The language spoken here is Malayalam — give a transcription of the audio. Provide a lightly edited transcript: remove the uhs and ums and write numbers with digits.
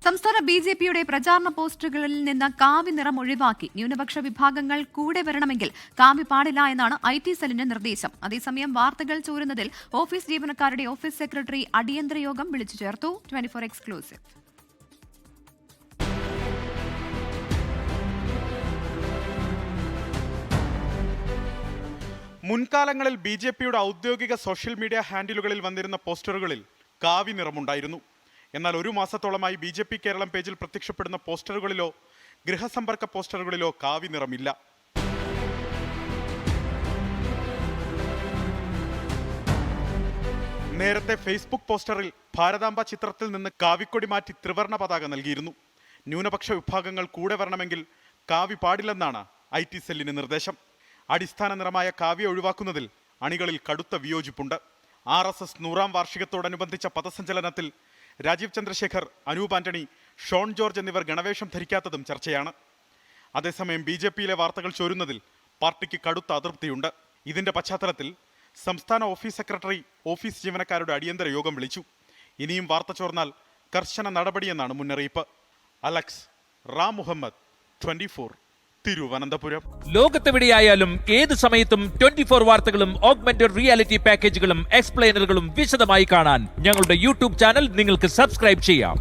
സംസ്ഥാന ബിജെപിയുടെ പ്രചാരണ പോസ്റ്ററുകളിൽ നിന്ന് കാവി നിറം ഒഴിവാക്കി ന്യൂനപക്ഷ വിഭാഗങ്ങൾ കൂടെ വരണമെങ്കിൽ കാവി പാടില്ല എന്നാണ് IT സെല്ലിന്റെ നിർദ്ദേശം. അതേസമയം വാർത്തകൾ ചോരുന്നതിൽ ഓഫീസ് ജീവനക്കാരുടെ ഓഫീസ് സെക്രട്ടറി അടിയന്തര യോഗം വിളിച്ചു ചേർത്തു. 24 എക്സ്ക്ലൂസീവ്. മുൻകാലങ്ങളിൽ ബിജെപിയുടെ ഔദ്യോഗിക സോഷ്യൽ മീഡിയ ഹാൻഡിലുകളിൽ വന്നിരുന്ന പോസ്റ്ററുകളിൽ കാവി നിറമുണ്ടായിരുന്നു. എന്നാൽ ഒരു മാസത്തോളമായി ബിജെപി കേരളം പേജിൽ പ്രത്യക്ഷപ്പെടുന്ന പോസ്റ്ററുകളിലോ ഗൃഹസമ്പർക്ക പോസ്റ്ററുകളിലോ കാവി നിറമില്ല. നേരത്തെ ഫേസ്ബുക്ക് പോസ്റ്ററിൽ ഭാരതാംബ ചിത്രത്തിൽ നിന്ന് കാവിക്കൊടി മാറ്റി ത്രിവർണ പതാക നൽകിയിരുന്നു. ന്യൂനപക്ഷ വിഭാഗങ്ങൾ കൂടെ വരണമെങ്കിൽ കാവി പാടില്ലെന്നാണ് IT സെല്ലിന് നിർദ്ദേശം. അടിസ്ഥാന നിറമായ കാവ്യ ഒഴിവാക്കുന്നതിൽ അണികളിൽ കടുത്ത വിയോജിപ്പുണ്ട്. RSS 100ാം വാർഷികത്തോടനുബന്ധിച്ച പഥസഞ്ചലനത്തിൽ രാജീവ് ചന്ദ്രശേഖർ, അനൂപ് ആന്റണി, ഷോൺ ജോർജ് എന്നിവർ ഗണവേഷം ധരിക്കാത്തതും ചർച്ചയാണ്. അതേസമയം BJPയിലെ വാർത്തകൾ ചോരുന്നതിൽ പാർട്ടിക്ക് കടുത്ത അതൃപ്തിയുണ്ട്. ഇതിന്റെ പശ്ചാത്തലത്തിൽ സംസ്ഥാന ഓഫീസ് സെക്രട്ടറി ഓഫീസ് ജീവനക്കാരുടെ അടിയന്തര യോഗം വിളിച്ചു. ഇനിയും വാർത്ത ചോർന്നാൽ കർശന നടപടിയെന്നാണ് മുന്നറിയിപ്പ്. അലക്സ് റാം മുഹമ്മദ്, 24, തിരുവനന്തപുരം. ലോകത്തെവിടെയായാലും ഏത് സമയത്തും 24 വാർത്തകളും ഓഗ്മെന്റഡ് റിയാലിറ്റി പാക്കേജുകളും എക്സ്പ്ലെയിനറുകളും വിശദമായി കാണാൻ ഞങ്ങളുടെ YouTube ചാനൽ നിങ്ങൾക്ക് സബ്സ്ക്രൈബ് ചെയ്യാം.